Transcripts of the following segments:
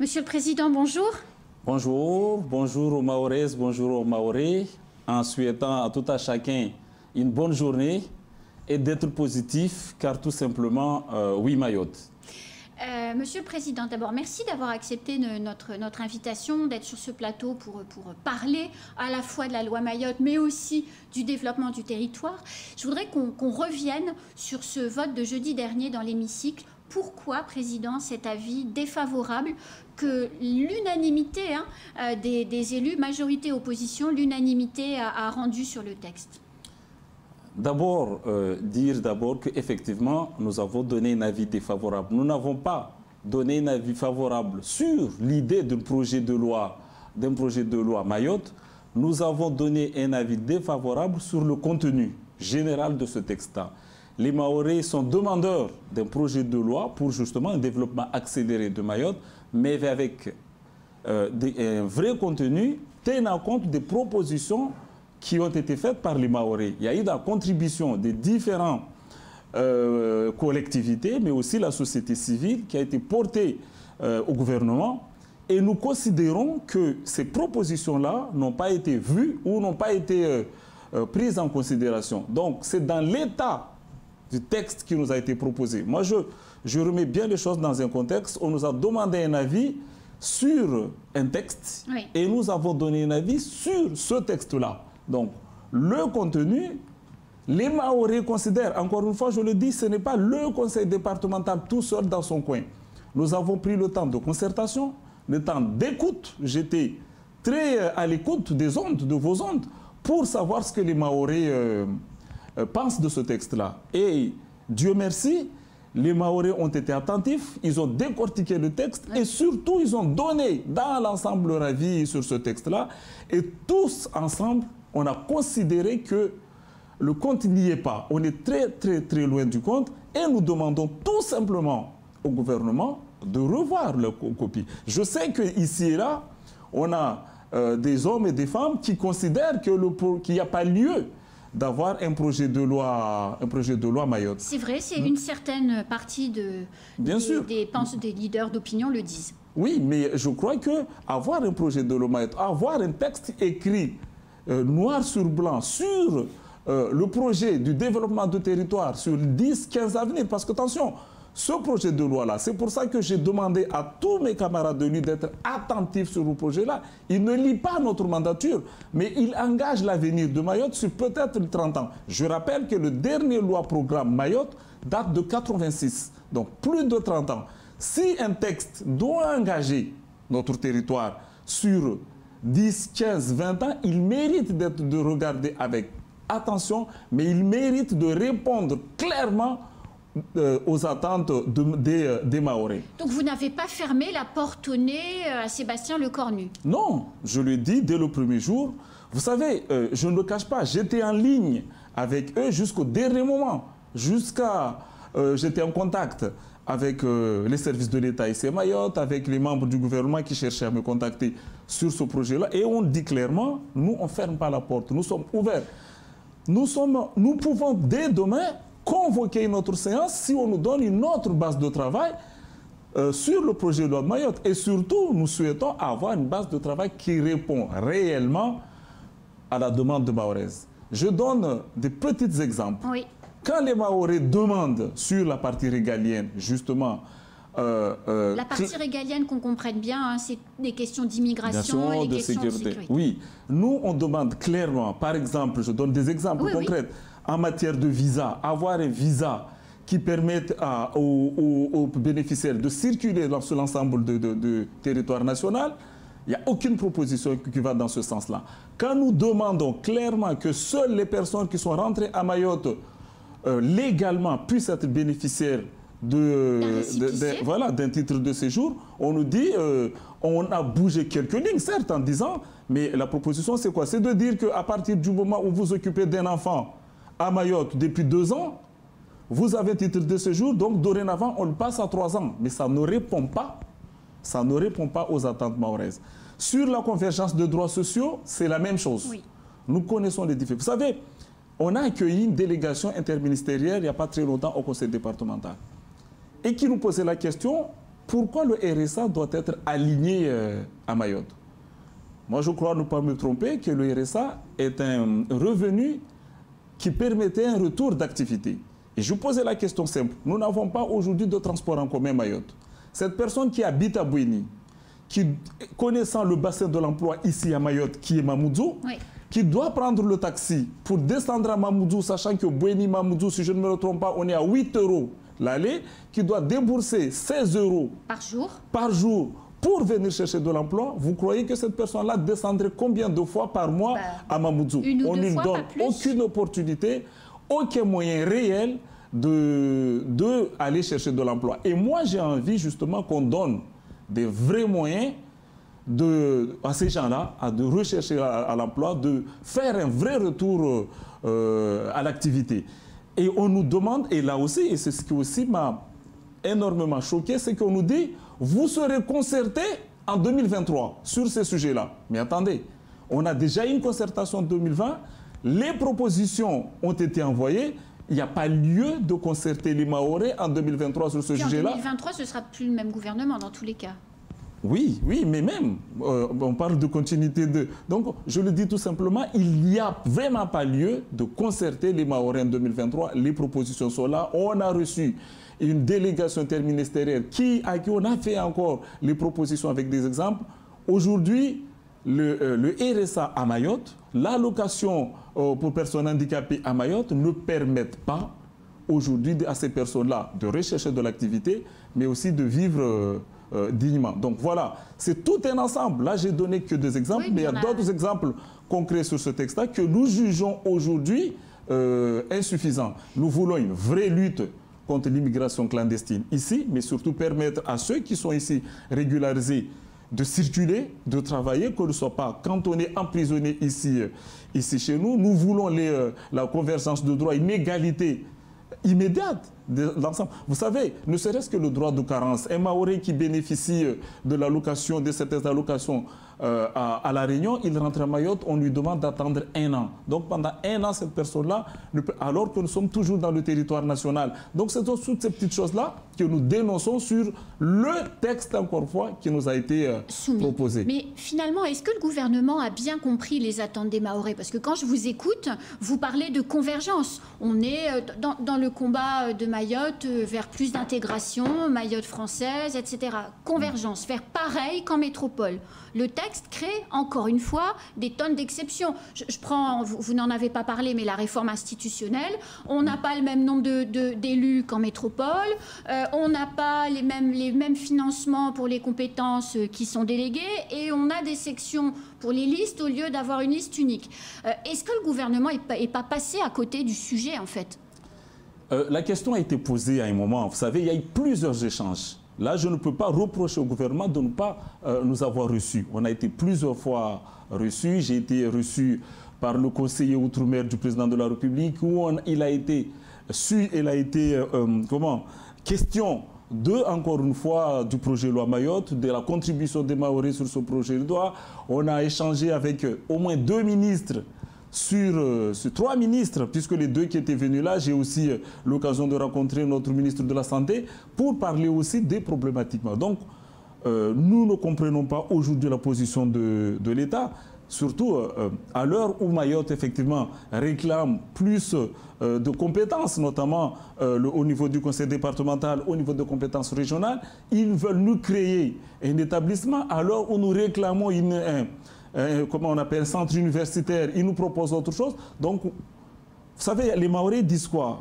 Monsieur le Président, bonjour. Bonjour, bonjour aux Mahoraises, bonjour aux Mahorais, en souhaitant à tout à chacun une bonne journée et d'être positif, car tout simplement, oui Mayotte. Monsieur le Président, d'abord, merci d'avoir accepté notre invitation, d'être sur ce plateau pour parler à la fois de la loi Mayotte, mais aussi du développement du territoire. Je voudrais qu'on revienne sur ce vote de jeudi dernier dans l'hémicycle. Pourquoi, Président, cet avis défavorable que l'unanimité des élus, majorité opposition, l'unanimité a rendu sur le texte? D'abord, dire qu'effectivement, nous avons donné un avis défavorable. Nous n'avons pas donné un avis favorable sur l'idée d'un projet de loi Mayotte. Nous avons donné un avis défavorable sur le contenu général de ce texte-là. Les Mahorais sont demandeurs d'un projet de loi pour justement un développement accéléré de Mayotte, mais avec un vrai contenu tenant compte des propositions qui ont été faites par les Mahorais. Il y a eu la contribution des différentes collectivités, mais aussi la société civile qui a été portée au gouvernement. Et nous considérons que ces propositions-là n'ont pas été vues ou n'ont pas été prises en considération. Donc c'est dans l'état du texte qui nous a été proposé. Moi, je remets bien les choses dans un contexte. On nous a demandé un avis sur un texte, oui, et nous avons donné un avis sur ce texte-là. Donc, le contenu, les Mahorais considèrent, encore une fois, je le dis, ce n'est pas le conseil départemental tout seul dans son coin. Nous avons pris le temps de concertation, le temps d'écoute. J'étais très à l'écoute des ondes, de vos ondes, pour savoir ce que les Mahorais pensent de ce texte-là. Et Dieu merci, les Mahorais ont été attentifs, ils ont décortiqué le texte, oui, et surtout, ils ont donné dans l'ensemble leur avis sur ce texte-là. Et tous ensemble, on a considéré que le compte n'y est pas. On est très, très, très loin du compte et nous demandons tout simplement au gouvernement de revoir leur copie. Je sais qu'ici et là, on a des hommes et des femmes qui considèrent qu'il n'y a pas lieu d'avoir un projet de loi Mayotte. C'est vrai, c'est une certaine partie des leaders d'opinion le disent. Oui, mais je crois qu'avoir un projet de loi Mayotte, avoir un texte écrit noir sur blanc sur le projet du développement du territoire sur 10-15 avenirs, parce que attention, ce projet de loi-là, c'est pour ça que j'ai demandé à tous mes camarades de lui d'être attentifs sur le projet-là. Il ne lit pas notre mandature, mais il engage l'avenir de Mayotte sur peut-être 30 ans. Je rappelle que le dernier loi-programme Mayotte date de 86, donc plus de 30 ans. Si un texte doit engager notre territoire sur 10, 15, 20 ans, il mérite de regarder avec attention, mais il mérite de répondre clairement aux attentes des Mahorais. Donc vous n'avez pas fermé la porte au nez à Sébastien Lecornu? Non, je l'ai dit dès le premier jour. Vous savez, je ne le cache pas, j'étais en ligne avec eux jusqu'au dernier moment. J'étais en contact avec les services de l'État ici à Mayotte, avec les membres du gouvernement qui cherchaient à me contacter sur ce projet-là. Et on dit clairement, nous, on ne ferme pas la porte, nous sommes ouverts. Nous pouvons dès demain convoquer une autre séance si on nous donne une autre base de travail sur le projet de loi de Mayotte. Et surtout, nous souhaitons avoir une base de travail qui répond réellement à la demande de Mahorais. Je donne des petits exemples. Oui. Quand les Mahorais demandent sur la partie régalienne, justement... la partie régalienne, qu'on comprenne bien, hein, c'est des questions d'immigration et des questions de sécurité. Oui, nous, on demande clairement, par exemple, je donne des exemples concrets, en matière de visa, avoir un visa qui permette aux bénéficiaires de circuler sur l'ensemble du territoire national. Il n'y a aucune proposition qui va dans ce sens-là. Quand nous demandons clairement que seules les personnes qui sont rentrées à Mayotte légalement puissent être bénéficiaires d'un titre de séjour, on nous dit, on a bougé quelques lignes, certes, en disant, mais la proposition, c'est quoi? C'est de dire qu'à partir du moment où vous occupez d'un enfant à Mayotte depuis 2 ans, vous avez un titre de séjour, donc dorénavant, on le passe à 3 ans. Mais ça ne répond pas, aux attentes mahoraises. Sur la convergence de droits sociaux, c'est la même chose. Oui. Nous connaissons les difficultés. Vous savez, on a accueilli une délégation interministérielle il n'y a pas très longtemps au conseil départemental et qui nous posait la question pourquoi le RSA doit être aligné à Mayotte? Moi, je crois ne pas me tromper que le RSA est un revenu qui permettait un retour d'activité. Et je posais la question simple. Nous n'avons pas aujourd'hui de transport en commun à Mayotte. Cette personne qui habite à Bouéni, qui connaissant le bassin de l'emploi ici à Mayotte, qui est Mamoudzou, oui, qui doit prendre le taxi pour descendre à Mamoudzou, sachant que Bouéni-Mamoudzou, si je ne me trompe pas, on est à 8 € l'aller, qui doit débourser 16 € par jour pour venir chercher de l'emploi, vous croyez que cette personne-là descendrait combien de fois par mois à Mamoudzou? On ne lui donne aucune opportunité, aucun moyen réel d'aller chercher de l'emploi. Et moi, j'ai envie justement qu'on donne des vrais moyens à ces gens-là de rechercher à l'emploi, de faire un vrai retour à l'activité. Et on nous demande, et là aussi, et c'est ce qui aussi m'a énormément choqué, c'est qu'on nous dit, vous serez concertés en 2023 sur ces sujets-là. Mais attendez, on a déjà une concertation en 2020, les propositions ont été envoyées, il n'y a pas lieu de concerter les Mahorais en 2023 sur ce sujet-là. En 2023, ce ne sera plus le même gouvernement dans tous les cas. Oui, oui, mais même, on parle de continuité de... Donc, je le dis tout simplement, il n'y a vraiment pas lieu de concerter les Mahorais en 2023. Les propositions sont là. On a reçu une délégation interministérielle à qui on a fait encore les propositions avec des exemples. Aujourd'hui, le RSA à Mayotte, l'allocation pour personnes handicapées à Mayotte ne permettent pas aujourd'hui à ces personnes-là de rechercher de l'activité, mais aussi de vivre dignement. Donc voilà, c'est tout un ensemble. Là, j'ai donné que des exemples, oui, mais il y a d'autres exemples concrets sur ce texte-là que nous jugeons aujourd'hui insuffisants. Nous voulons une vraie lutte contre l'immigration clandestine ici, mais surtout permettre à ceux qui sont ici régularisés de circuler, de travailler, qu'on ne soit pas cantonnés, emprisonnés ici chez nous. Nous voulons la convergence de droits, une égalité immédiate de l'ensemble. Vous savez, ne serait-ce que le droit de carence, un Mahorais qui bénéficie de l'allocation, de certaines allocations à La Réunion, il rentre à Mayotte, on lui demande d'attendre 1 an. Donc pendant 1 an, cette personne-là, alors que nous sommes toujours dans le territoire national. Donc ce sont toutes ces petites choses-là que nous dénonçons sur le texte, encore une fois, qui nous a été proposé. Mais finalement, est-ce que le gouvernement a bien compris les attentes des Mahorais? Parce que quand je vous écoute, vous parlez de convergence. On est dans le combat de Mayotte vers plus d'intégration, Mayotte française, etc. Convergence, faire pareil qu'en métropole. Le texte crée, encore une fois, des tonnes d'exceptions. Je prends, vous n'en avez pas parlé, mais la réforme institutionnelle, on n'a pas le même nombre d'élus qu'en métropole, on n'a pas les mêmes financements pour les compétences qui sont déléguées, et on a des sections pour les listes au lieu d'avoir une liste unique. Est-ce que le gouvernement n'est pas passé à côté du sujet, en fait? La question a été posée à un moment. Vous savez, il y a eu plusieurs échanges. Là, je ne peux pas reprocher au gouvernement de ne pas nous avoir reçus. On a été plusieurs fois reçus. J'ai été reçu par le conseiller outre-mer du président de la République où il a été question encore une fois, du projet de loi Mayotte, de la contribution des Mahorais sur ce projet de loi. On a échangé avec au moins 2 ministres sur 3 ministres, puisque les 2 qui étaient venus là, j'ai aussi l'occasion de rencontrer notre ministre de la Santé pour parler aussi des problématiques. Donc, nous ne comprenons pas aujourd'hui la position de l'État, surtout à l'heure où Mayotte, effectivement, réclame plus de compétences, notamment au niveau du conseil départemental, au niveau de compétences régionales. Ils veulent nous créer un établissement à l'heure où nous réclamons comment on appelle, un centre universitaire, ils nous proposent autre chose. Donc, vous savez, les Mahorais disent quoi?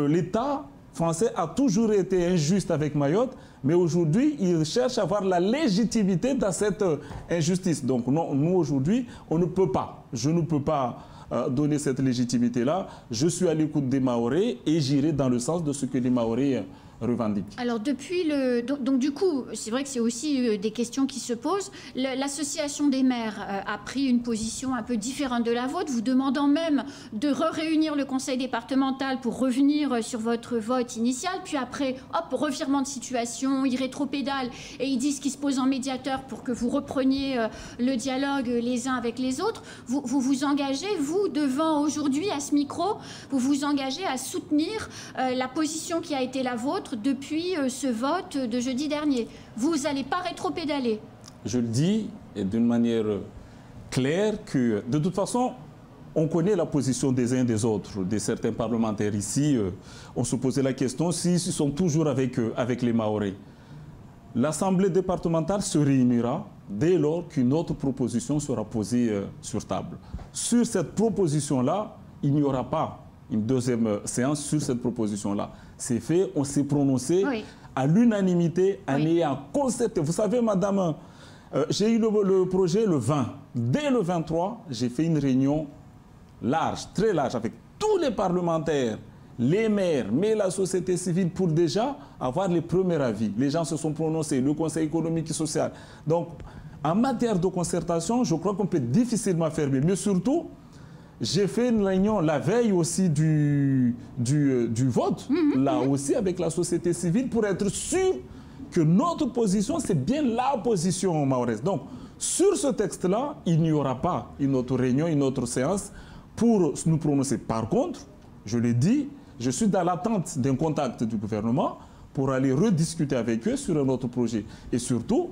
L'État français a toujours été injuste avec Mayotte, mais aujourd'hui, il cherche à avoir la légitimité dans cette injustice. Donc, non, nous, aujourd'hui, on ne peut pas. Je ne peux pas donner cette légitimité-là. Je suis à l'écoute des Mahorais et j'irai dans le sens de ce que les Mahorais revendiquent. Alors depuis donc du coup, c'est vrai que c'est aussi des questions qui se posent. L'association des maires a pris une position un peu différente de la vôtre, vous demandant même de réunir le conseil départemental pour revenir sur votre vote initial, puis après, hop, revirement de situation, ils rétropédalent et ils disent qu'ils se posent en médiateur pour que vous repreniez le dialogue les uns avec les autres. Vous vous engagez, vous, devant aujourd'hui à ce micro, vous vous engagez à soutenir la position qui a été la vôtre Mayotte depuis ce vote de jeudi dernier. Vous n'allez pas rétro-pédaler. Je le dis d'une manière claire que, de toute façon, on connaît la position des uns et des autres, de certains parlementaires ici. On se posait la question s'ils sont toujours avec les Mahorais. L'Assemblée départementale se réunira dès lors qu'une autre proposition sera posée sur table. Sur cette proposition-là, il n'y aura pas une deuxième séance sur cette proposition-là. C'est fait, on s'est prononcé à l'unanimité en ayant concerté. Vous savez, madame, j'ai eu le projet le 20. Dès le 23, j'ai fait une réunion large, très large, avec tous les parlementaires, les maires, mais la société civile, pour déjà avoir les premiers avis. Les gens se sont prononcés, le Conseil économique et social. Donc, en matière de concertation, je crois qu'on peut difficilement faire mieux. Mais surtout, j'ai fait une réunion la veille aussi du vote, là aussi avec la société civile, pour être sûr que notre position, c'est bien la position mahoraise. Donc, sur ce texte-là, il n'y aura pas une autre réunion, une autre séance pour nous prononcer. Par contre, je l'ai dit, je suis dans l'attente d'un contact du gouvernement pour aller rediscuter avec eux sur un autre projet. Et surtout,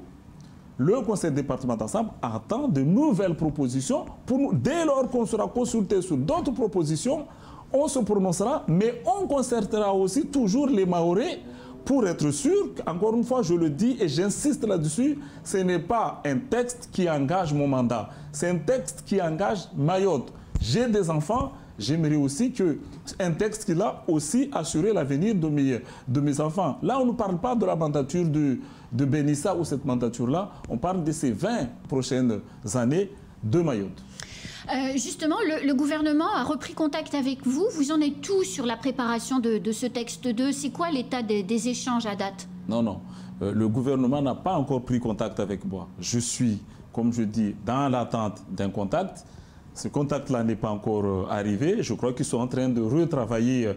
le conseil départemental ensemble attend de nouvelles propositions. Pour nous, dès lors qu'on sera consulté sur d'autres propositions, on se prononcera, mais on concertera aussi toujours les Mahorais pour être sûr, encore une fois, je le dis et j'insiste là-dessus, ce n'est pas un texte qui engage mon mandat, c'est un texte qui engage Mayotte. J'ai des enfants, j'aimerais aussi qu'un texte qui a aussi assuré l'avenir de mes enfants. Là, on ne parle pas de la mandature de Benissa ou cette mandature-là, on parle de ces 20 prochaines années de Mayotte. Justement, le gouvernement a repris contact avec vous. Vous en êtes tous sur la préparation de ce texte 2. C'est quoi l'état des échanges à date? Non. Le gouvernement n'a pas encore pris contact avec moi. Je suis, comme je dis, dans l'attente d'un contact. Ce contact-là n'est pas encore arrivé. Je crois qu'ils sont en train de retravailler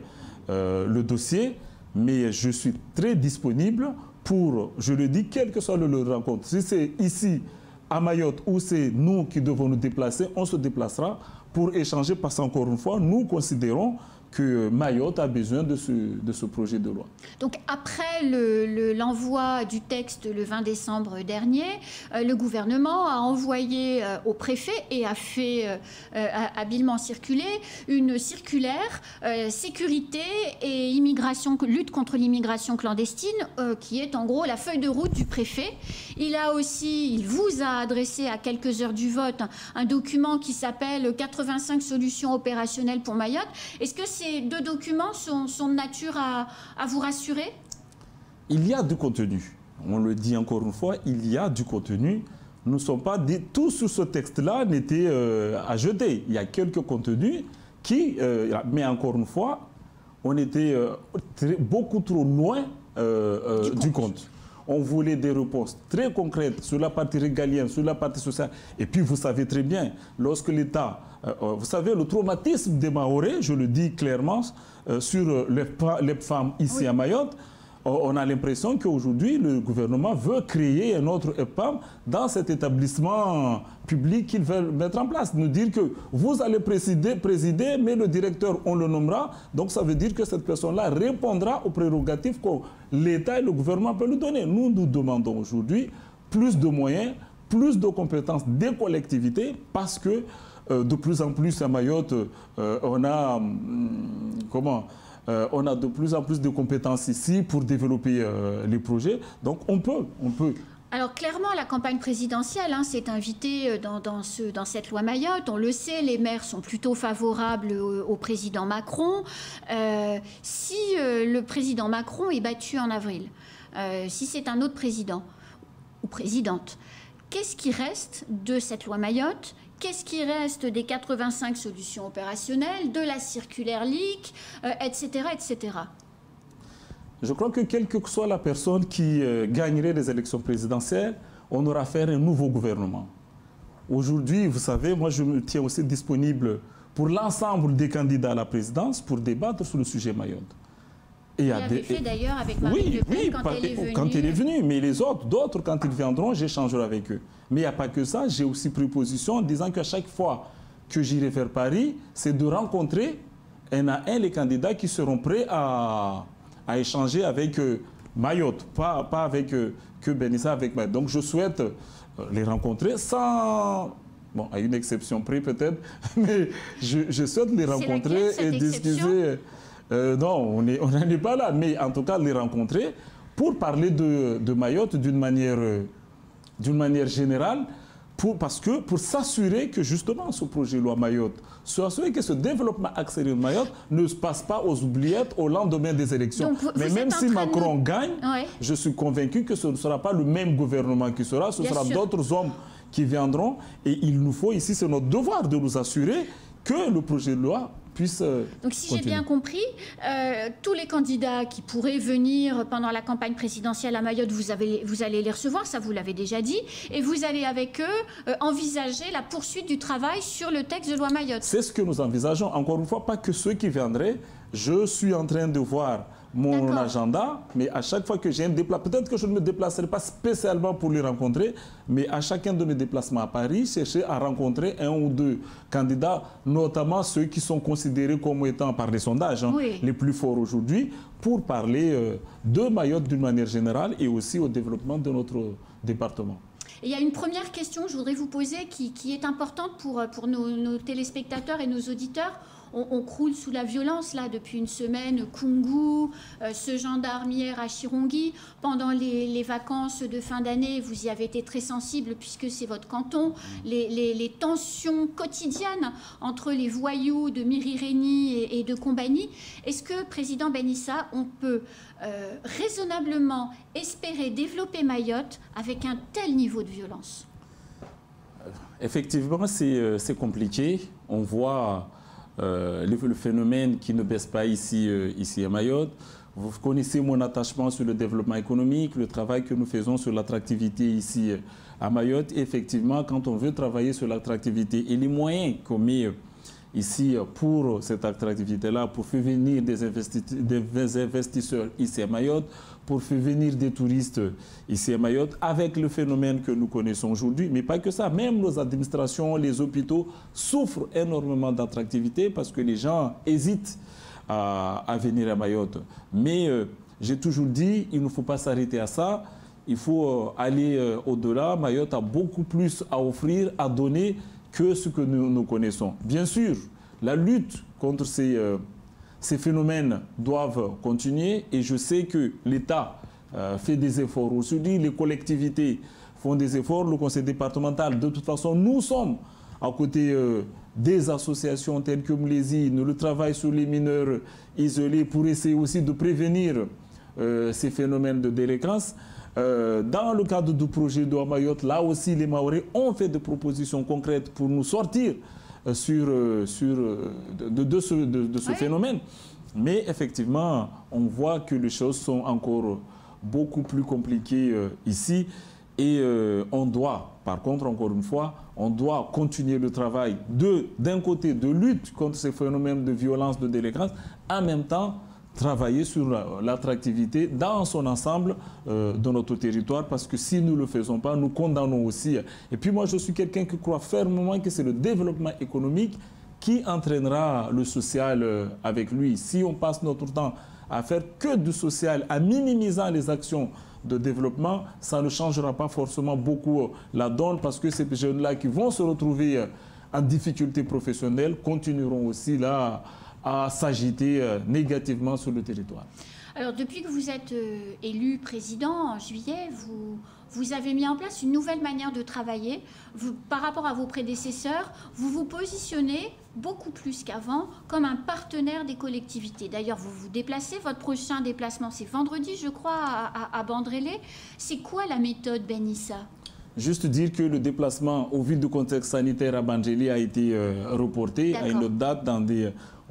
le dossier. Mais je suis très disponible pour, je le dis, quelle que soit le rencontre. Si c'est ici, à Mayotte, où c'est nous qui devons nous déplacer, on se déplacera pour échanger parce qu'encore une fois, nous considérons que Mayotte a besoin de ce projet de loi. Donc après l'envoi du texte le 20 décembre dernier, le gouvernement a envoyé au préfet et a fait habilement circuler une circulaire sécurité et immigration, lutte contre l'immigration clandestine, qui est en gros la feuille de route du préfet. Il vous a adressé à quelques heures du vote un document qui s'appelle 85 solutions opérationnelles pour Mayotte. Est-ce que ces deux documents sont de nature à vous rassurer? Il y a du contenu. On le dit encore une fois, il y a du contenu. Nous ne sommes pas dit, tout sur ce texte-là n'était à jeter. Il y a quelques contenus qui, mais encore une fois, on était beaucoup trop loin du compte. On voulait des réponses très concrètes sur la partie régalienne, sur la partie sociale. Et puis, vous savez très bien, lorsque l'État... vous savez, le traumatisme des Mahorais, je le dis clairement, sur les femmes ici à Mayotte, on a l'impression qu'aujourd'hui, le gouvernement veut créer un autre EPAM dans cet établissement public qu'ils veulent mettre en place. Nous dire que vous allez présider, mais le directeur, on le nommera. Donc, ça veut dire que cette personne-là répondra aux prérogatives que l'État et le gouvernement peuvent lui donner. Nous demandons aujourd'hui plus de moyens, plus de compétences des collectivités, parce que de plus en plus à Mayotte, on a... on a de plus en plus de compétences ici pour développer les projets. Donc on peut. Alors clairement, la campagne présidentielle s'est invitée dans cette loi Mayotte. On le sait, les maires sont plutôt favorables au président Macron. Si le président Macron est battu en avril, si c'est un autre président ou présidente, qu'est-ce qui reste de cette loi Mayotte ? Qu'est-ce qui reste des 85 solutions opérationnelles, de la circulaire LIC, etc., etc. Je crois que quelle que soit la personne qui gagnerait les élections présidentielles, on aura affaire à un nouveau gouvernement. Aujourd'hui, vous savez, moi je me tiens aussi disponible pour l'ensemble des candidats à la présidence pour débattre sur le sujet Mayotte. Et il avait fait d'ailleurs avec Marine Le Pen quand elle est venue. Quand elle est venue, mais les autres, d'autres, quand ils viendront, j'échangerai avec eux. Mais il n'y a pas que ça, j'ai aussi pris position en disant qu'à chaque fois que j'irai vers Paris, c'est de rencontrer un à un les candidats qui seront prêts à à échanger avec Mayotte, pas avec que Benissa avec Mayotte. Donc je souhaite les rencontrer sans... Bon, à une exception près peut-être, mais je souhaite les rencontrer et discuter. Non, on n'en est pas là, mais en tout cas les rencontrer pour parler de Mayotte d'une manière générale, pour s'assurer que justement ce projet de loi Mayotte, s'assurer que ce développement accéléré de Mayotte ne se passe pas aux oubliettes au lendemain des élections. Donc, mais même si Macron gagne, je suis convaincu que ce ne sera pas le même gouvernement qui sera, ce sera d'autres hommes qui viendront. Et il nous faut ici, c'est notre devoir de nous assurer que le projet de loi puisse Donc si j'ai bien compris, tous les candidats qui pourraient venir pendant la campagne présidentielle à Mayotte, vous allez les recevoir, ça vous l'avez déjà dit, et vous allez avec eux envisager la poursuite du travail sur le texte de loi Mayotte. C'est ce que nous envisageons. Encore une fois, pas que ceux qui viendraient. Je suis en train de voir mon agenda, mais à chaque fois que j'ai un déplacement, peut-être que je ne me déplacerai pas spécialement pour les rencontrer, mais à chacun de mes déplacements à Paris, chercher à rencontrer un ou deux candidats, notamment ceux qui sont considérés comme étant, par les sondages, les plus forts aujourd'hui, pour parler de Mayotte d'une manière générale et aussi au développement de notre département. Et il y a une première question que je voudrais vous poser qui est importante pour nos téléspectateurs et nos auditeurs. On croule sous la violence, là, depuis une semaine. Koungou, ce gendarme hier à Chirongui. Pendant les vacances de fin d'année, vous y avez été très sensible, puisque c'est votre canton. Les tensions quotidiennes entre les voyous de Miri-Rény et de Combani. Est-ce que, Président Benissa, on peut raisonnablement espérer développer Mayotte avec un tel niveau de violence? Effectivement, c'est compliqué. On voit... le phénomène qui ne baisse pas ici à Mayotte. Vous connaissez mon attachement sur le développement économique, le travail que nous faisons sur l'attractivité ici à Mayotte. Et effectivement, quand on veut travailler sur l'attractivité et les moyens qu'on met ici pour cette attractivité-là, pour faire venir des investisseurs ici à Mayotte, pour faire venir des touristes ici à Mayotte, avec le phénomène que nous connaissons aujourd'hui. Mais pas que ça, même nos administrations, les hôpitaux souffrent énormément d'attractivité parce que les gens hésitent à venir à Mayotte. Mais j'ai toujours dit, il ne faut pas s'arrêter à ça, il faut aller au-delà. Mayotte a beaucoup plus à offrir, à donner que ce que nous connaissons. Bien sûr, la lutte contre ces phénomènes doivent continuer et je sais que l'État fait des efforts aujourd'hui, les collectivités font des efforts, le conseil départemental, de toute façon, nous sommes à côté des associations telles que Mlésine, le travail sur les mineurs isolés pour essayer aussi de prévenir ces phénomènes de délinquance. Dans le cadre du projet de Mayotte, là aussi, les Mahorais ont fait des propositions concrètes pour nous sortir de ce phénomène. Mais effectivement, on voit que les choses sont encore beaucoup plus compliquées ici. Et on doit, par contre, encore une fois, on doit continuer le travail d'un côté de lutte contre ces phénomènes de violence, de délinquance, en même temps travailler sur l'attractivité dans son ensemble de notre territoire, parce que si nous ne le faisons pas, nous condamnons aussi. Et puis moi, je suis quelqu'un qui croit fermement que c'est le développement économique qui entraînera le social avec lui. Si on passe notre temps à faire que du social, à minimisant les actions de développement, ça ne changera pas forcément beaucoup la donne, parce que ces jeunes-là qui vont se retrouver en difficulté professionnelle continueront aussi là à s'agiter négativement sur le territoire. Alors, depuis que vous êtes élu président en juillet, vous avez mis en place une nouvelle manière de travailler. Par rapport à vos prédécesseurs, vous vous positionnez beaucoup plus qu'avant comme un partenaire des collectivités. D'ailleurs, vous vous déplacez. Votre prochain déplacement, c'est vendredi, je crois, à Bandrélé. C'est quoi la méthode Benissa ? Juste dire que le déplacement, au vu du contexte sanitaire à Bandrélé, a été reporté à une autre date.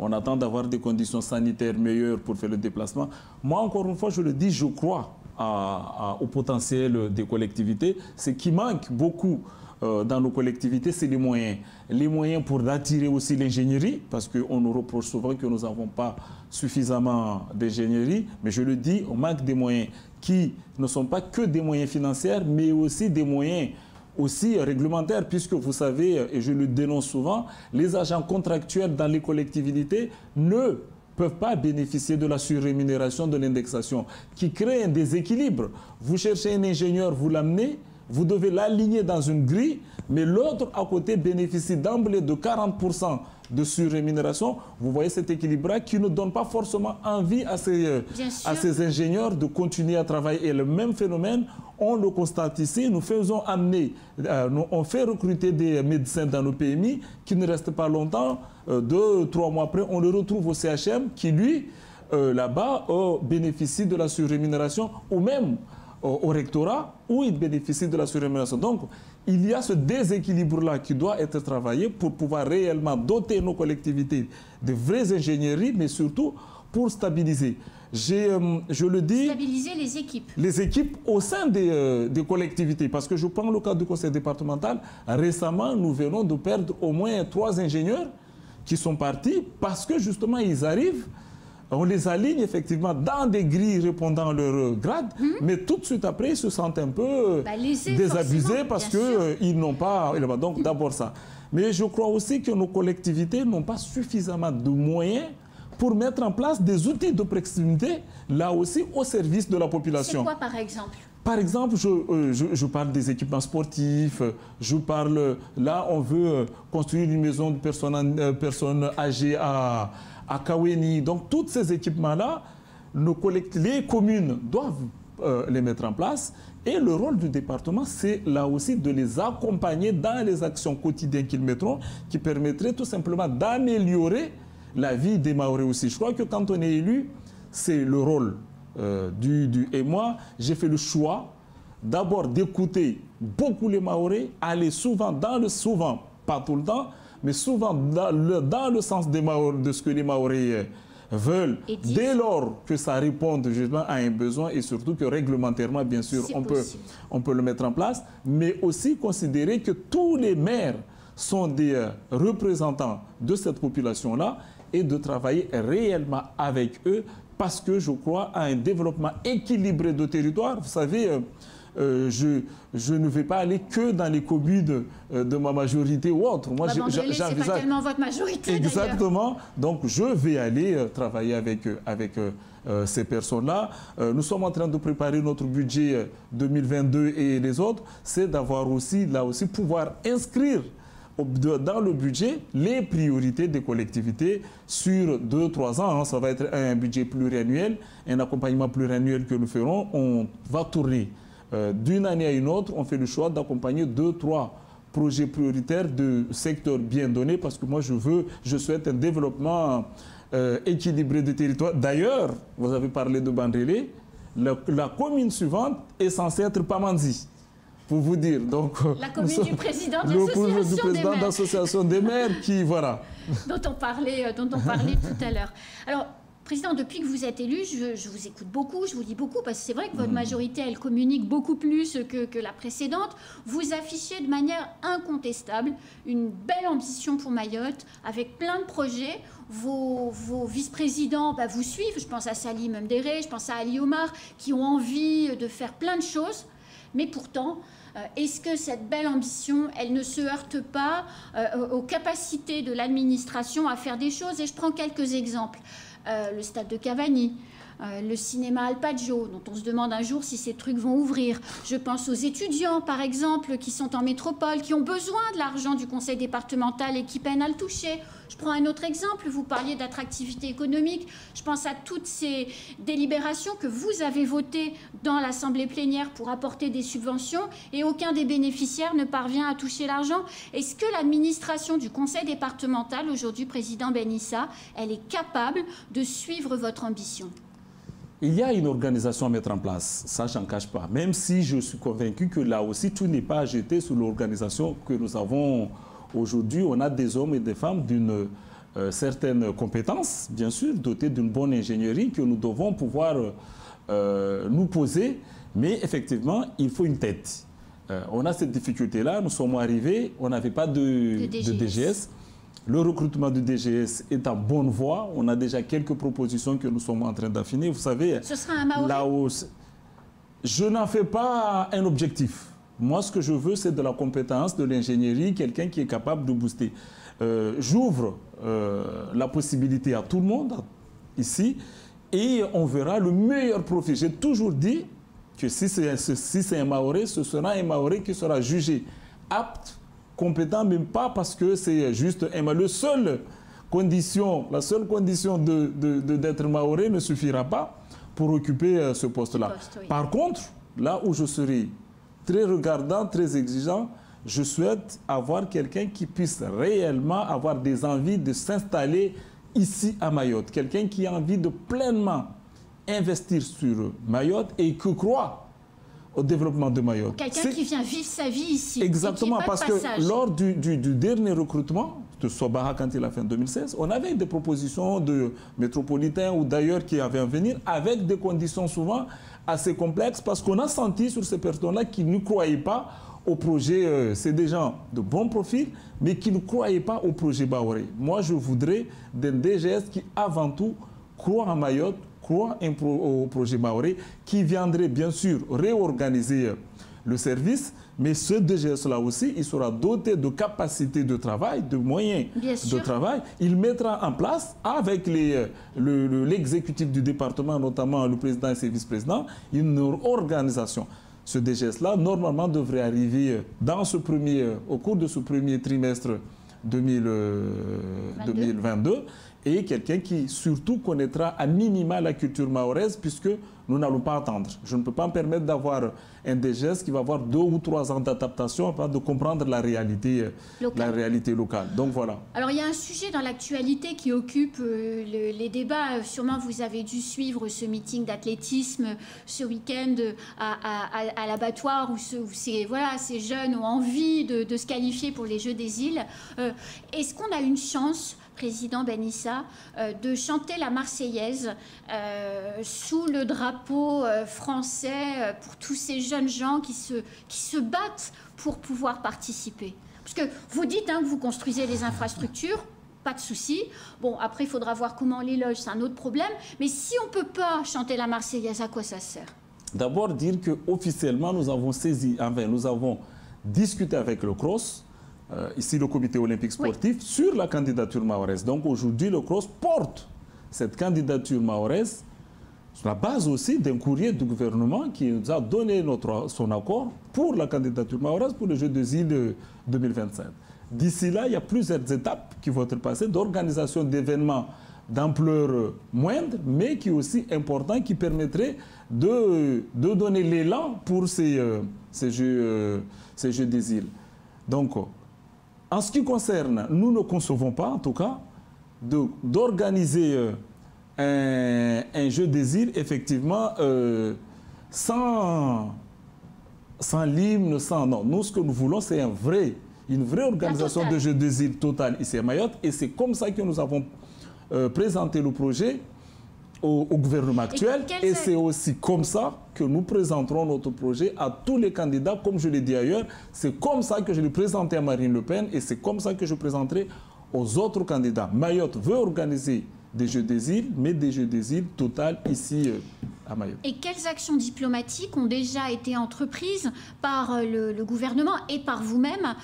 On attend d'avoir des conditions sanitaires meilleures pour faire le déplacement. Moi, encore une fois, je le dis, je crois au potentiel des collectivités. Ce qui manque beaucoup dans nos collectivités, c'est les moyens. Les moyens pour attirer aussi l'ingénierie, parce qu'on nous reproche souvent que nous n'avons pas suffisamment d'ingénierie. Mais je le dis, on manque des moyens qui ne sont pas que des moyens financiers, mais aussi des moyens aussi réglementaires, puisque vous savez, et je le dénonce souvent, les agents contractuels dans les collectivités ne peuvent pas bénéficier de la surrémunération de l'indexation, qui crée un déséquilibre. Vous cherchez un ingénieur, vous l'amenez, vous devez l'aligner dans une grille, mais l'autre à côté bénéficie d'emblée de 40% de surrémunération. Vous voyez cet équilibre qui ne donne pas forcément envie à ces ingénieurs de continuer à travailler. Et le même phénomène, on le constate ici. Nous faisons amener, on fait recruter des médecins dans nos PMI qui ne restent pas longtemps. 2-3 mois après, on le retrouve au CHM qui, lui, là-bas, bénéficie de la surrémunération, ou même au rectorat où il bénéficie de la surrémunération. Donc, il y a ce déséquilibre-là qui doit être travaillé pour pouvoir réellement doter nos collectivités de vraies ingénieries, mais surtout pour stabiliser. Je le dis... Stabiliser les équipes. Les équipes au sein des collectivités. Parce que je prends le cas du conseil départemental. Récemment, nous venons de perdre au moins 3 ingénieurs qui sont partis parce que justement, ils arrivent. On les aligne effectivement dans des grilles répondant à leur grade, mais tout de suite après, ils se sentent un peu désabusés parce qu'ils n'ont pas... Donc d'abord ça. Mais je crois aussi que nos collectivités n'ont pas suffisamment de moyens pour mettre en place des outils de proximité, là aussi, au service de la population. C'est quoi par exemple ? Par exemple, je parle des équipements sportifs, je parle... Là, on veut construire une maison de personnes âgées à Kaweni. Donc, tous ces équipements-là, les communes doivent les mettre en place. Et le rôle du département, c'est là aussi de les accompagner dans les actions quotidiennes qu'ils mettront, qui permettraient tout simplement d'améliorer la vie des Mahorais aussi. Je crois que quand on est élu, c'est le rôle et moi, j'ai fait le choix d'abord d'écouter beaucoup les Mahorais, aller souvent, pas tout le temps, mais souvent dans le sens de ce que les Mahorais veulent, dès lors que ça réponde justement à un besoin et surtout que réglementairement, bien sûr, on peut le mettre en place, mais aussi considérer que tous les maires sont des représentants de cette population-là et de travailler réellement avec eux parce que je crois à un développement équilibré de territoire. Vous savez, je ne vais pas aller que dans les communes de ma majorité ou autre. Moi, j'envisage... c'est pas tellement votre majorité. Exactement. Donc, je vais aller travailler avec ces personnes-là. Nous sommes en train de préparer notre budget 2022 et les autres. C'est d'avoir aussi, là aussi, pouvoir inscrire dans le budget les priorités des collectivités sur 2-3 ans. Ça va être un budget pluriannuel, un accompagnement pluriannuel que nous ferons. On va tourner d'une année à une autre. On fait le choix d'accompagner 2-3 projets prioritaires de secteurs bien donnés parce que moi je souhaite un développement équilibré du territoire. D'ailleurs, vous avez parlé de Bandrélé, la commune suivante est censée être Pamandzi. Pour vous dire. Donc, la commune du président de l'association des maires qui, voilà. dont on parlait tout à l'heure. Alors, Président, depuis que vous êtes élu, je vous écoute beaucoup, je vous lis beaucoup, parce que c'est vrai que votre majorité, elle communique beaucoup plus que la précédente. Vous affichez de manière incontestable une belle ambition pour Mayotte, avec plein de projets. Vos vice-présidents vous suivent, je pense à Salim Mdéré, je pense à Ali Omar, qui ont envie de faire plein de choses. Mais pourtant, est-ce que cette belle ambition, elle ne se heurte pas aux capacités de l'administration à faire des choses? Et je prends quelques exemples. Le stade de Cavani, le cinéma Alpaggio, dont on se demande un jour si ces trucs vont ouvrir. Je pense aux étudiants, par exemple, qui sont en métropole, qui ont besoin de l'argent du conseil départemental et qui peinent à le toucher. Je prends un autre exemple, vous parliez d'attractivité économique. Je pense à toutes ces délibérations que vous avez votées dans l'Assemblée plénière pour apporter des subventions et aucun des bénéficiaires ne parvient à toucher l'argent. Est-ce que l'administration du conseil départemental, aujourd'hui président Benissa, elle est capable de suivre votre ambition ? Il y a une organisation à mettre en place, ça je n'en cache pas, même si je suis convaincu que là aussi tout n'est pas jeté sur l'organisation que nous avons aujourd'hui. On a des hommes et des femmes d'une certaine compétence, bien sûr, dotés d'une bonne ingénierie que nous devons pouvoir nous poser, mais effectivement, il faut une tête. On a cette difficulté-là, nous sommes arrivés, on n'avait pas de DGS. Le recrutement du DGS est en bonne voie. On a déjà quelques propositions que nous sommes en train d'affiner. Vous savez, ce sera un Mahorais. Je n'en fais pas un objectif. Moi, ce que je veux, c'est de la compétence, de l'ingénierie, quelqu'un qui est capable de booster. J'ouvre la possibilité à tout le monde, ici et on verra le meilleur profil. J'ai toujours dit que si c'est un Mahorais, ce sera un Mahorais qui sera jugé apte, compétent, même pas parce que c'est juste un Mahorais. La seule condition d'être Mahorais ne suffira pas pour occuper ce poste-là. Oui. Par contre, là où je serai très regardant, très exigeant, je souhaite avoir quelqu'un qui puisse réellement avoir des envies de s'installer ici à Mayotte. Quelqu'un qui a envie de pleinement investir sur Mayotte et qui croit au développement de Mayotte. Quelqu'un qui vient vivre sa vie ici. Exactement, parce que lors du dernier recrutement de Sobaha, quand il a fait en 2016, on avait des propositions de métropolitains ou d'ailleurs qui avaient à venir avec des conditions souvent assez complexes parce qu'on a senti sur ces personnes-là qu'ils ne croyaient pas au projet. C'est des gens de bon profil, mais qui ne croyaient pas au projet Baoré. Moi, je voudrais d'un DGS qui, avant tout, croit en Mayotte, croit au projet Baoré, qui viendrait bien sûr réorganiser le service, mais ce DGS-là aussi, il sera doté de capacités de travail, de moyens de travail. Il mettra en place, avec l'exécutif du département, notamment le président et ses vice-présidents, une organisation. Ce DGS-là, normalement, devrait arriver au cours de ce premier trimestre 2022 et quelqu'un qui surtout connaîtra à minima la culture mahoraise puisque nous n'allons pas attendre. Je ne peux pas me permettre d'avoir un DGS qui va avoir 2 ou 3 ans d'adaptation afin de comprendre la réalité locale. Donc voilà. Alors il y a un sujet dans l'actualité qui occupe les débats. Sûrement vous avez dû suivre ce meeting d'athlétisme ce week-end à l'abattoir où ces jeunes ont envie de se qualifier pour les Jeux des îles. Est-ce qu'on a une chance, Président Ben Issa, de chanter la Marseillaise sous le drapeau français pour tous ces jeunes gens qui se battent pour pouvoir participer? Parce que vous dites que vous construisez les infrastructures, pas de souci. Bon, après, il faudra voir comment on les loge, c'est un autre problème. Mais si on ne peut pas chanter la Marseillaise, à quoi ça sert? D'abord, dire qu'officiellement, nous avons discuté avec le CROSS, ici le comité olympique sportif, sur la candidature mahoraise. Donc aujourd'hui, le CROSS porte cette candidature mahoraise sur la base aussi d'un courrier du gouvernement qui nous a donné son accord pour la candidature mahoraise pour les Jeux des îles 2027. D'ici là, il y a plusieurs étapes qui vont être passées d'organisation d'événements d'ampleur moindre, mais qui est aussi important, qui permettrait de donner l'élan pour ces Jeux des îles. Donc, en ce qui concerne, nous ne concevons pas, en tout cas, d'organiser un jeu des îles, effectivement, sans l'hymne, sans... Non, nous, ce que nous voulons, c'est une vraie organisation de jeu des îles totale ici à Mayotte. Et c'est comme ça que nous avons présenté le projet au gouvernement actuel. Et c'est aussi comme ça que nous présenterons notre projet à tous les candidats, comme je l'ai dit ailleurs. C'est comme ça que je l'ai présenté à Marine Le Pen et c'est comme ça que je présenterai aux autres candidats. Mayotte veut organiser des Jeux des îles, mais des Jeux des îles total ici à Mayotte. Et quelles actions diplomatiques ont déjà été entreprises par le gouvernement et par vous-même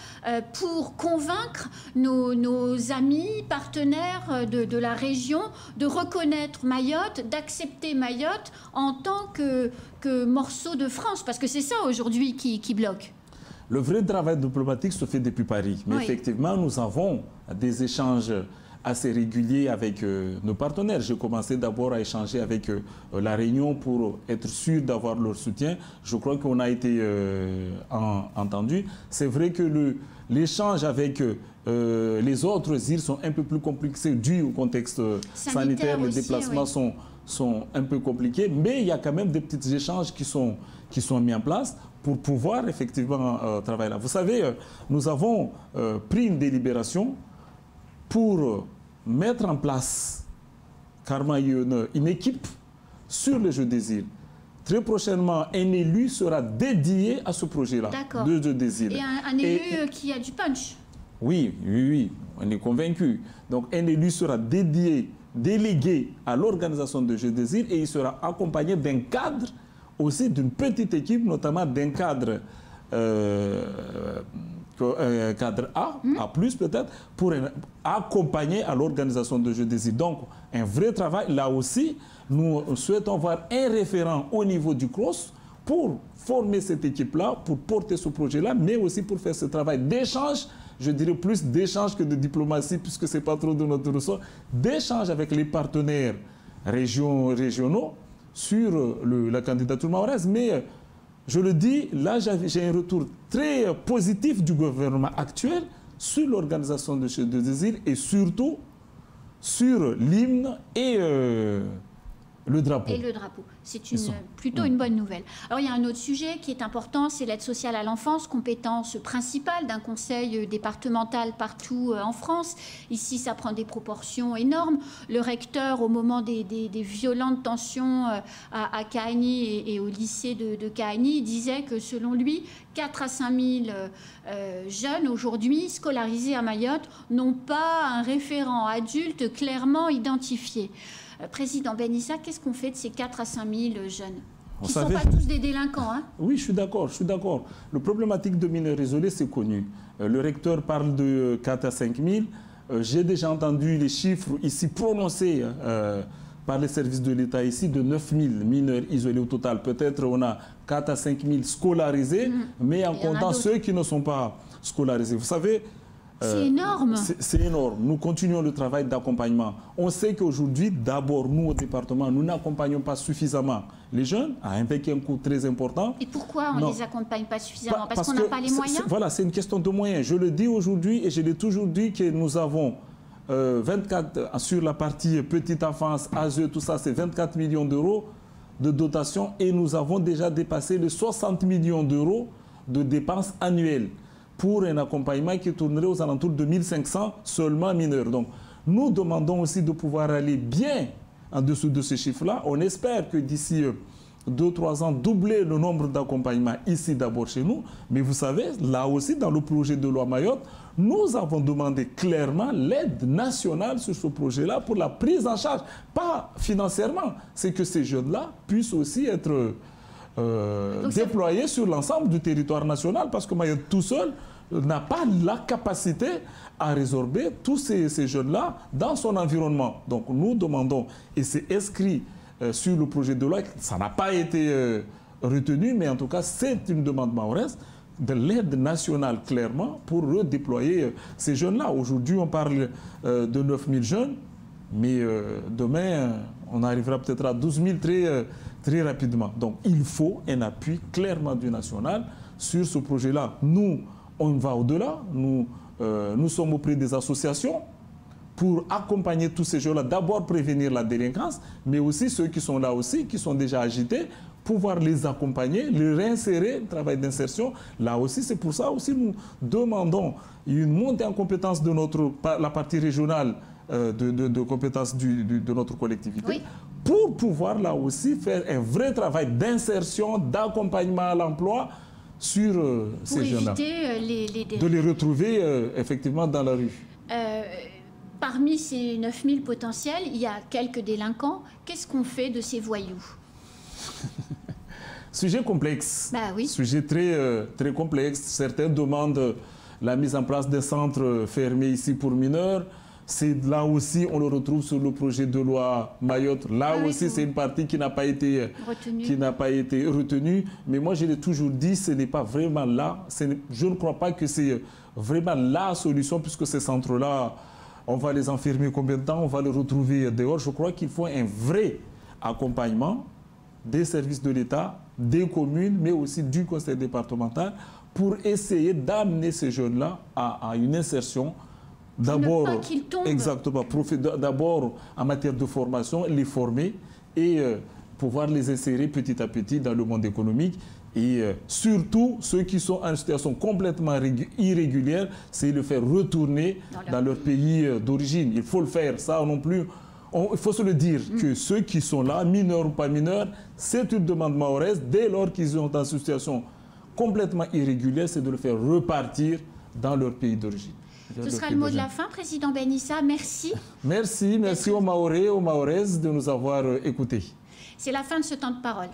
pour convaincre nos amis, partenaires de la région de reconnaître Mayotte, d'accepter Mayotte en tant que morceau de France? Parce que c'est ça aujourd'hui qui bloque. Le vrai travail diplomatique se fait depuis Paris. Mais effectivement, nous avons des échanges assez réguliers avec nos partenaires. J'ai commencé d'abord à échanger avec la Réunion pour être sûr d'avoir leur soutien. Je crois qu'on a été entendu. C'est vrai que l'échange avec les autres îles sont un peu plus compliqués dû au contexte sanitaire. Les déplacements sont un peu compliqués, mais il y a quand même des petits échanges qui sont mis en place pour pouvoir effectivement travailler là. Vous savez, nous avons pris une délibération pour mettre en place carrément une équipe sur les Jeux des îles. Très prochainement, un élu sera dédié à ce projet-là, de Jeux des îles. Et un élu qui a du punch. Oui, on est convaincu. Donc un élu sera délégué à l'organisation de Jeux des îles et il sera accompagné d'un cadre, aussi d'une petite équipe, notamment d'un cadre cadre A, A+, peut-être, pour accompagner à l'organisation de Jeux des îles. Donc, un vrai travail. Là aussi, nous souhaitons voir un référent au niveau du CROSS pour former cette équipe-là, pour porter ce projet-là, mais aussi pour faire ce travail d'échange, je dirais plus d'échange que de diplomatie, puisque ce n'est pas trop de notre ressort, d'échange avec les partenaires régionaux sur la candidature mahoraise. Mais je le dis, là j'ai un retour très positif du gouvernement actuel sur l'organisation de Jeux des îles et surtout sur l'hymne et le drapeau. Et le drapeau. C'est plutôt une bonne nouvelle. Alors, il y a un autre sujet qui est important, c'est l'aide sociale à l'enfance, compétence principale d'un conseil départemental partout en France. Ici, ça prend des proportions énormes. Le recteur, au moment des violentes tensions à Kaani et au lycée de Kaani, disait que selon lui, 4 à 5 000 jeunes aujourd'hui scolarisés à Mayotte n'ont pas un référent adulte clairement identifié. Président Ben Issa, qu'est-ce qu'on fait de ces 4 à 5 000 jeunes qui ne sont pas tous des délinquants, hein? Oui, je suis d'accord, Le problématique de mineurs isolés, c'est connu. Le recteur parle de 4 à 5 000. J'ai déjà entendu les chiffres ici prononcés par les services de l'État ici de 9 000 mineurs isolés au total. Peut-être on a 4 à 5 000 scolarisés, mais en comptant ceux qui ne sont pas scolarisés. Vous savez, c'est énorme. C'est énorme. Nous continuons le travail d'accompagnement. On sait qu'aujourd'hui, d'abord, nous, au département, nous n'accompagnons pas suffisamment les jeunes, avec un coût très important. Et pourquoi on ne les accompagne pas suffisamment? Parce qu'on n'a pas les moyens? Voilà, c'est une question de moyens. Je le dis aujourd'hui et je l'ai toujours dit que nous avons 24, sur la partie petite enfance, ASE, tout ça, c'est 24 millions d'euros de dotation et nous avons déjà dépassé les 60 millions d'euros de dépenses annuelles pour un accompagnement qui tournerait aux alentours de 1500 seulement mineurs. Donc, nous demandons aussi de pouvoir aller bien en dessous de ces chiffres-là. On espère que d'ici 2-3 ans, doubler le nombre d'accompagnements ici d'abord chez nous. Mais vous savez, là aussi, dans le projet de loi Mayotte, nous avons demandé clairement l'aide nationale sur ce projet-là pour la prise en charge, pas financièrement. C'est que ces jeunes-là puissent aussi être déployés sur l'ensemble du territoire national, parce que Mayotte tout seul n'a pas la capacité à résorber tous ces jeunes-là dans son environnement. Donc nous demandons, et c'est inscrit sur le projet de loi, ça n'a pas été retenu, mais en tout cas c'est une demande mahoraise, de l'aide nationale clairement pour redéployer ces jeunes-là. Aujourd'hui on parle de 9 000 jeunes, mais demain on arrivera peut-être à 12 000 très rapidement. Donc il faut un appui clairement du national sur ce projet-là. Nous, on va au-delà. Nous sommes auprès des associations pour accompagner tous ces jeunes-là. D'abord prévenir la délinquance, mais aussi ceux qui sont là aussi, qui sont déjà agités, pouvoir les accompagner, les réinsérer, le travail d'insertion. Là aussi, c'est pour ça aussi nous demandons une montée en compétence de la partie régionale de compétences de notre collectivité, oui, pour pouvoir là aussi faire un vrai travail d'insertion, d'accompagnement à l'emploi sur ces jeunes-là. Pour éviter de les retrouver effectivement dans la rue. Parmi ces 9 000 potentiels, il y a quelques délinquants. Qu'est-ce qu'on fait de ces voyous? Sujet complexe. Bah oui. Sujet très complexe. Certains demandent la mise en place des centres fermés ici pour mineurs. C'est là aussi, on le retrouve sur le projet de loi Mayotte. Là aussi, c'est une partie qui n'a pas été retenue. Mais moi, je l'ai toujours dit, ce n'est pas vraiment là. Je ne crois pas que c'est vraiment la solution, puisque ces centres-là, on va les enfermer combien de temps? On va les retrouver dehors. Je crois qu'il faut un vrai accompagnement des services de l'État, des communes, mais aussi du conseil départemental, pour essayer d'amener ces jeunes-là à une insertion. D'abord, exactement, d'abord en matière de formation, les former et pouvoir les insérer petit à petit dans le monde économique. Et surtout, ceux qui sont en situation complètement irrégulière, c'est le faire retourner dans leur pays d'origine. Il faut le faire, ça non plus. Il faut se le dire, que ceux qui sont là, mineurs ou pas mineurs, c'est une demande mahoraise. Dès lors qu'ils sont en situation complètement irrégulière, c'est de le faire repartir dans leur pays d'origine. Ce sera le mot de la fin, Président Ben Issa. Merci. Merci aux Mahorais, aux Mahoraises de nous avoir écoutés. C'est la fin de ce temps de parole.